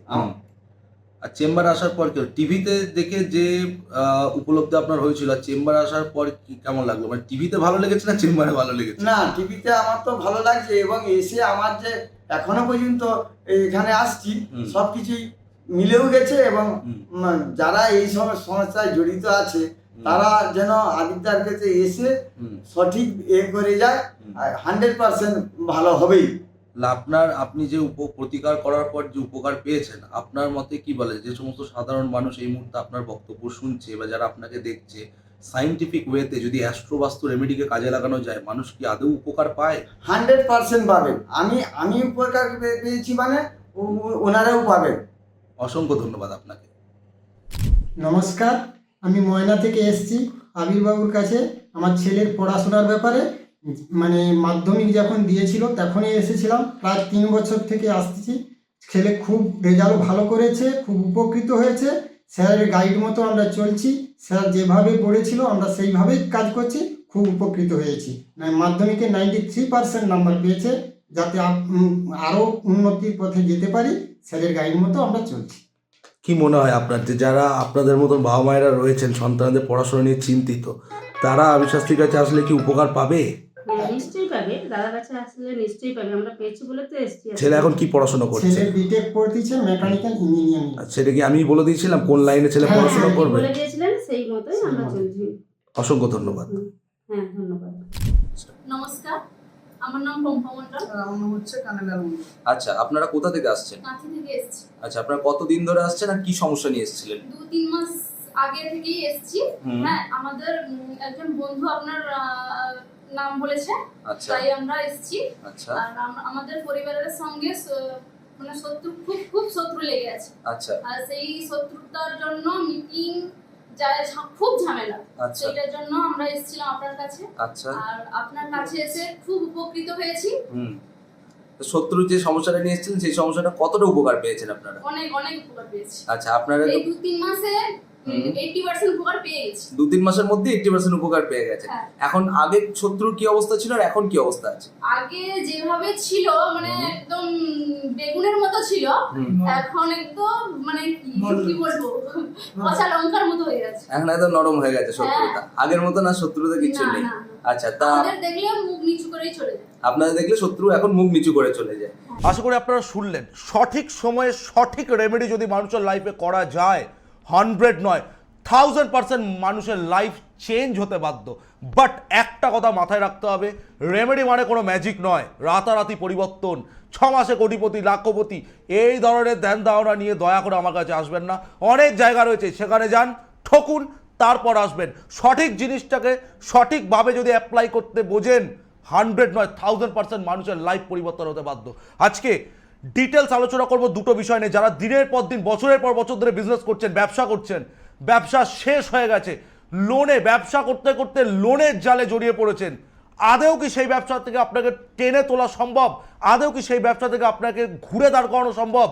আর চেম্বারে আসার পর কি টিভিতে দেখে যে উপলব্ধি আপনার হয়েছিল, আর চেম্বারে আসার পর কি কেমন লাগলো? মানে টিভিতে ভালো লেগেছে না চেম্বারে ভালো লেগেছে? না, টিভিতে আমার তো ভালো লাগছে, এবং এসে আমার যে এখনো পর্যন্ত এখানে আসছি সব কিছুই মিলেও গেছে। এবং যারা এই সমস্যায় জড়িত আছে তারা যেন আদিত্যের কাছে এসে সঠিক করে যায়, 100% ভালো হবেই। আপনি যে প্রতিকার করার পর যে উপকার পেয়েছেন, আপনার মতে কি বলে যে সমস্ত সাধারণ মানুষ এই মুহূর্তে আপনার বক্তব্য শুনছে বা যারা আপনাকে দেখছে, সাইন্টিফিক ওয়েতে যদি অ্যাস্ট্রো বাস্তু রেমেডিকে কাজে লাগানো যায়, মানুষ কি আদৌ উপকার পায়? 100% পাবেন। আমি উপকার পেয়েছি, মানে ওনারাও পাবেন। অসংখ্য ধন্যবাদ আপনাকে। নমস্কার, আমি ময়না থেকে এসেছি আবিরবাবুর কাছে আমার ছেলের পড়াশোনার ব্যাপারে। মানে মাধ্যমিক যখন দিয়েছিল তখনই এসেছিলাম, প্রায় 3 বছর থেকে আসতেছি। ছেলে খুব রেজাল্ট ভালো করেছে, খুব উপকৃত হয়েছে। স্যারের গাইড মতো আমরা চলছি, স্যার যেভাবে পড়েছিল আমরা সেইভাবেই কাজ করছি, খুব উপকৃত হয়েছি। মাধ্যমিকে 93% নাম্বার পেয়েছে, যাতে আরও উন্নতির পথে যেতে পারি, স্যারের গাইড মতো আমরা চলছি। কি মনে হয় আপনার, যে যারা আপনাদের মতন বাবা মায়েরা রয়েছেন সন্তানদের পড়াশোনা নিয়ে চিন্তিত, তারা আবিশাস্ত্রীর কাছে আসলে কি উপকার পাবে? নিশ্চয়ই পাবে, দাদার কাছে আসলে নিশ্চয়ই পাবে, আমরা পেয়েছি বলে তো এসেছি। ছেলে এখন কি পড়াশোনা করছে? ছেলে বিটেক পড়তেছে, মেকানিক্যাল ইঞ্জিনিয়ারিং। সেটা কি আমি বলে দিয়েছিলাম কোন লাইনে ছেলে পড়াশোনা করবে? বলে দিয়েছিলেন, সেই মতোই আমরা চলছি। অসংখ্য ধন্যবাদ। হ্যাঁ, ধন্যবাদ। নমস্কার, আমার নাম পম্পা মণ্ডল। আমার নাম হচ্ছে কানাডার। আচ্ছা, আপনারা কোথা থেকে আসছেন? কাঁথি থেকে এসেছি। আচ্ছা, আপনারা কতদিন ধরে আসছেন আর কি সমস্যা নিয়ে এসেছিলেন? 2-3 মাস আগে থেকেই এসেছি। হ্যাঁ, আমাদের একজন বন্ধু আপনার নাম বলেছে, আচ্ছা, তাই আমরা এসেছি। আচ্ছা, আর আমাদের পরিবারের সঙ্গে মানে শত্রু খুব শত্রু লেগে আছে। আচ্ছা, আর সেই শত্রুতার জন্য মিটিং যায়, খুব ঝামেলা। আচ্ছা, সেটার জন্য আমরা এসেছিলাম আপনার কাছে। আচ্ছা, আর আপনার কাছে এসে খুব উপকৃত হয়েছি। তো শত্রু যে সমস্যাটা নিয়ে এসেছিলেন সেই সমস্যাটা কতটা উপকার পেয়েছেন আপনারা? অনেক অনেক উপকার পেয়েছি। আচ্ছা, আপনারা এই 2-3 মাসে 80% উপকার পেয়ে গেছি। 2-3 মাসের মধ্যে 80% উপকার পেয়ে গেছে। হ্যাঁ। এখন আগে শত্রুর কি অবস্থা ছিল আর এখন কি অবস্থা আছে? আগে যেভাবে ছিল মানে একদম বেগুনের মতো ছিল, এখন একদম মানে কি বলবো পচা লঙ্কার মতো হয়ে গেছে। এখন একদম নরম হয়ে গেছে শত্রুতা। আগের মতো না, শত্রুতা কিছু না, নেই। না, না। আচ্ছা, তা আমাদের দেখলে মুখ নিচু করেই চলে যায়। আপনাদের দেখলে শত্রু এখন মুখ নিচু করে চলে যায়। আশা করি আপনারা শুনলেন, সঠিক সময়ে সঠিক রেমেডি যদি মানুষের লাইফে করা যায়, 100 নয় 1000% মানুষের লাইফ চেঞ্জ হতে বাধ্য। বাট একটা কথা মাথায় রাখতে হবে, রেমেডি মানে কোনো ম্যাজিক নয়, রাতারাতি পরিবর্তন, 6 মাসে কোটিপতি লাখপতি এই ধরনের ধ্যান ধারণা নিয়ে দয়া করে আমার কাছে আসবেন না। অনেক জায়গা রয়েছে, সেখানে যান, ঠকুন, তারপর আসবেন। সঠিক জিনিসটাকে সঠিকভাবে যদি অ্যাপ্লাই করতে বোঝেন, 100 নয় 1000% মানুষের লাইফ পরিবর্তন হতে বাধ্য। আজকে ডিটেলস আলোচনা করব দুটো বিষয় নিয়ে। যারা দিনের পর দিন বছরের পর বছর ধরে বিজনেস করছেন, ব্যবসা করছেন, ব্যবসা শেষ হয়ে গেছে, লোনে ব্যবসা করতে করতে লোনের জালে জড়িয়ে পড়েছেন, আদেও কি সেই ব্যবসা থেকে আপনাকে টেনে তোলা সম্ভব? আদেও কি সেই ব্যবসা থেকে আপনাকে ঘুরে দাঁড় করানো সম্ভব?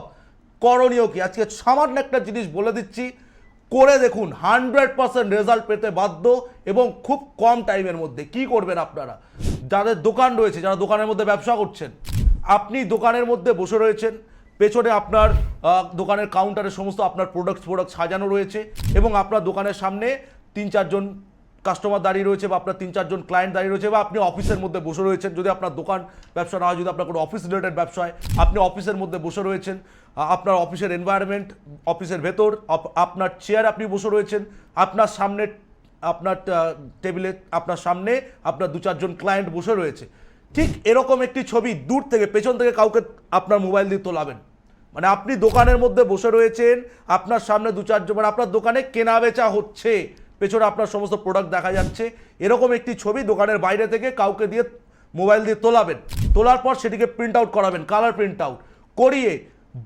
করণীয় কি? আজকে সামান্য একটা জিনিস বলে দিচ্ছি, করে দেখুন, 100% রেজাল্ট পেতে বাধ্য এবং খুব কম টাইমের মধ্যে। কি করবেন আপনারা? যাদের দোকান রয়েছে, যারা দোকানের মধ্যে ব্যবসা করছেন, আপনি দোকানের মধ্যে বসে রয়েছেন, পেছনে আপনার দোকানের কাউন্টারে সমস্ত আপনার প্রোডাক্ট সাজানো রয়েছে এবং আপনার দোকানের সামনে 3-4 জন কাস্টমার দাঁড়িয়ে রয়েছে বা আপনার 3-4 জন ক্লায়েন্ট দাঁড়িয়ে রয়েছে, বা আপনি অফিসের মধ্যে বসে রয়েছেন, যদি আপনার দোকান ব্যবসা না হয়, যদি আপনার কোনো অফিস রিলেটেড ব্যবসা হয়, আপনি অফিসের মধ্যে বসে রয়েছেন, আপনার অফিসের এনভায়রনমেন্ট, অফিসের ভেতর আপনার চেয়ার আপনি বসে রয়েছেন, আপনার সামনে আপনার টেবিলে আপনার সামনে আপনার 2-4 জন ক্লায়েন্ট বসে রয়েছে। ঠিক এরকম একটি ছবি দূর থেকে, পেছন থেকে কাউকে আপনার মোবাইল দিয়ে তোলাবেন। মানে আপনি দোকানের মধ্যে বসে রয়েছেন, আপনার সামনে 2-4 জন, মানে আপনার দোকানে কেনা বেচা হচ্ছে, পেছনে আপনার সমস্ত প্রোডাক্ট দেখা যাচ্ছে, এরকম একটি ছবি দোকানের বাইরে থেকে কাউকে দিয়ে মোবাইল দিয়ে তোলাবেন। তোলার পর সেটিকে প্রিন্ট আউট করাবেন, কালার প্রিন্ট আউট করিয়ে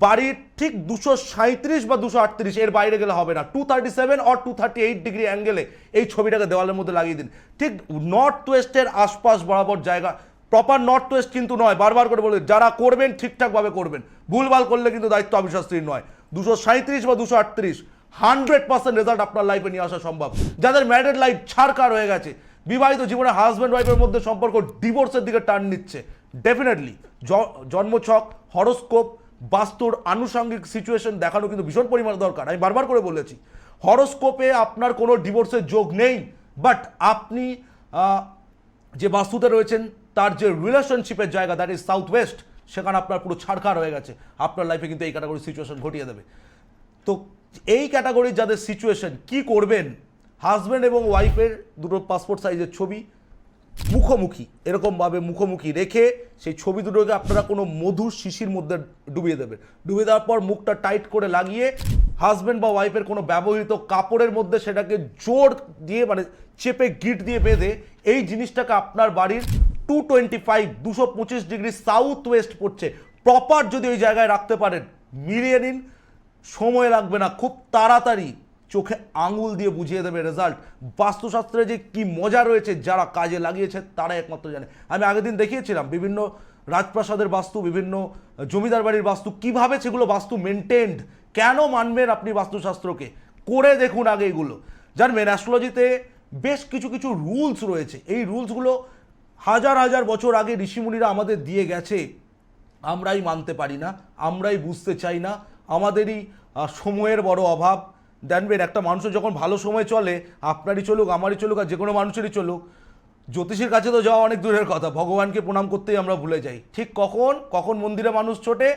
বাড়ির ঠিক 237 বা 238 এর বাইরে গেলে হবে না, 237 or 238 ডিগ্রি অ্যাঙ্গেলে এই ছবিটাকে দেওয়ালের মধ্যে লাগিয়ে দিন। ঠিক নর্থ ওয়েস্টের আশপাশ বরাবর জায়গা, প্রপার নর্থ ওয়েস্ট কিন্তু নয়, বারবার করে বলে, যারা করবেন ঠিকঠাকভাবে করবেন, ভুলভাল করলে কিন্তু দায়িত্ব অবিশ্বাস্ত্রীর নয়। 237 বা 238 100% রেজাল্ট আপনার লাইফে নিয়ে আসা সম্ভব। যাদের ম্যারিড লাইফ ছাড়কার হয়ে গেছে, বিবাহিত জীবনে হাজব্যান্ড ওয়াইফের মধ্যে সম্পর্ক ডিভোর্সের দিকে টার্ন নিচ্ছে, ডেফিনেটলি জন্মছক, হরোস্কোপ, বাস্তুর আনুষঙ্গিক সিচুয়েশন দেখানো কিন্তু ভীষণ পরিমাণে দরকার। আমি বারবার করে বলেছি, হরোস্কোপে আপনার কোনো ডিভোর্সের যোগ নেই, বাট আপনি যে বাস্তুতে রয়েছেন তার যে রিলেশনশিপের জায়গা, দ্যাট ইজ সাউথ ওয়েস্ট, সেখানে আপনার পুরো ছাড়খাড় হয়ে গেছে। আপনার লাইফে কিন্তু এই ক্যাটাগরি সিচুয়েশন ঘটিয়ে দেবে। তো এই ক্যাটাগরির যাদের সিচুয়েশন, কি করবেন? হাজব্যান্ড এবং ওয়াইফের দুটো পাসপোর্ট সাইজের ছবি মুখোমুখি, এরকমভাবে মুখোমুখি রেখে সেই ছবি দুটোকে আপনারা কোনো মধুর শিশির মধ্যে ডুবিয়ে দেবেন। ডুবিয়ে দেওয়ার পর মুখটা টাইট করে লাগিয়ে হাজব্যান্ড বা ওয়াইফের কোনো ব্যবহৃত কাপড়ের মধ্যে সেটাকে জোর দিয়ে, মানে চেপে গিট দিয়ে বেঁধে, এই জিনিসটাকে আপনার বাড়ির 225 ডিগ্রি সাউথ ওয়েস্ট পড়ছে, প্রপার যদি ওই জায়গায় রাখতে পারেন, মিলিয়ে নিন, সময় লাগবে না, খুব তাড়াতাড়ি চোখে আঙুল দিয়ে বুঝিয়ে দেবে রেজাল্ট। বাস্তুশাস্ত্রে যে কি মজা রয়েছে, যারা কাজে লাগিয়েছে তারাই একমাত্র জানে। আমি আগের দিন দেখিয়েছিলাম বিভিন্ন রাজপ্রাসাদের বাস্তু, বিভিন্ন জমিদার বাড়ির বাস্তু, কিভাবে সেগুলো বাস্তু মেনটেন্ড। কেন মানবেন আপনি বাস্তুশাস্ত্রকে? করে দেখুন আগে এগুলো। জানবেন অ্যাস্ট্রোলজিতে বেশ কিছু কিছু রুলস রয়েছে, এই রুলসগুলো হাজার হাজার বছর আগে ঋষিমুনিরা আমাদের দিয়ে গেছে, আমরাই মানতে পারি না, আমরাই বুঝতে চাই না, আমাদেরই সময়ের বড় অভাব। জানবেন একটা মানুষের যখন ভালো সময় চলে, আপনারই চলুক, আমারই চলুক, আর যে কোনো মানুষেরই চলুক, জ্যোতিষীর কাছে তো যাওয়া অনেক দূরের কথা, ভগবানকে প্রণাম করতেই আমরা ভুলে যাই। ঠিক কখন মন্দিরে মানুষ ছোটে,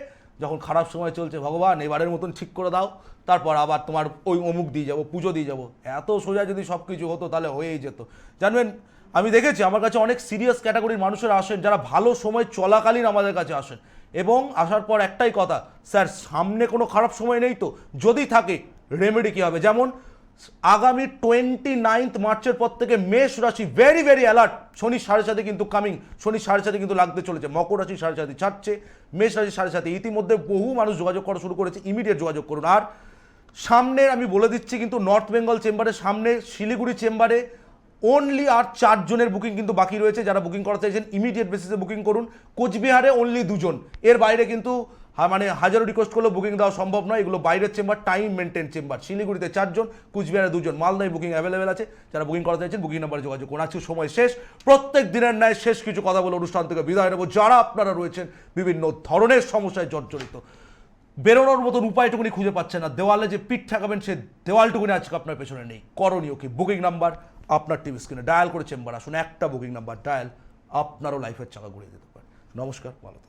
যখন খারাপ সময় চলছে, ভগবান এবারের মতন ঠিক করে দাও, তারপর আবার তোমার ওই অমুক দিয়ে যাবো, পুজো দিয়ে যাবো। এত সোজা যদি সব কিছু হতো তাহলে হয়েই যেত। জানবেন আমি দেখেছি আমার কাছে অনেক সিরিয়াস ক্যাটাগরির মানুষেরা আসেন, যারা ভালো সময় চলাকালীন আমাদের কাছে আসেন, এবং আসার পর একটাই কথা, স্যার সামনে কোনো খারাপ সময় নেই তো? যদি থাকে রেমেডি কী হবে? যেমন আগামী 29 মার্চের পর থেকে মেষ রাশি ভেরি ভেরি অ্যালার্ট, শনি 7.5 কিন্তু কামিং, শনি 7.5 কিন্তু লাগতে চলেছে, মকর রাশি 7.5 ছাড়ছে, মেষ রাশি 7.5। ইতিমধ্যে বহু মানুষ যোগাযোগ করা শুরু করেছে, ইমিডিয়েট যোগাযোগ করুন। আর সামনের আমি বলে দিচ্ছি কিন্তু নর্থ বেঙ্গল চেম্বারে, সামনে শিলিগুড়ি চেম্বারে অনলি আর 4 জনের বুকিং কিন্তু বাকি রয়েছে। যারা বুকিং করতে চাইছেন ইমিডিয়েট বেসিসে বুকিং করুন। কোচবিহারে অনলি 2 জন, এর বাইরে কিন্তু মানে হাজারো রিকোয়েস্ট করলেও বুকিং দেওয়া সম্ভব নয়, এগুলো বাইরের চেম্বার, টাইম মেনটেন চেম্বার। শিলিগুড়িতে 4 জন, কুচবিহারে 2 জন, মালদায় বুকিং অ্যাভেলেবেল আছে। যারা বুকিং করাতে চাইছেন বুকিং নাম্বারে যোগাযোগ করুন। আজকে সময় শেষ, প্রত্যেক দিনের ন্যায় শেষ কিছু কথা বলে অনুষ্ঠান থেকে বিদায় নেব। যারা আপনারা রয়েছেন বিভিন্ন ধরনের সমস্যায় জর্জরিত, বেরোনোর মতন উপায়টুকুনি খুঁজে পাচ্ছেন না, দেওয়ালে যে পিঠ ঠেকাবেন সে দেওয়ালটুকুনি আজকে আপনার পেছনে নেই, করণীয় কি? বুকিং নাম্বার আপনার টিভি স্ক্রিনে ডায়াল করে চেম্বার আসুন। একটা বুকিং নাম্বার ডায়াল আপনারও লাইফের চাকা ঘুরিয়ে দিতে পারে। নমস্কার, ভালো থাকুন।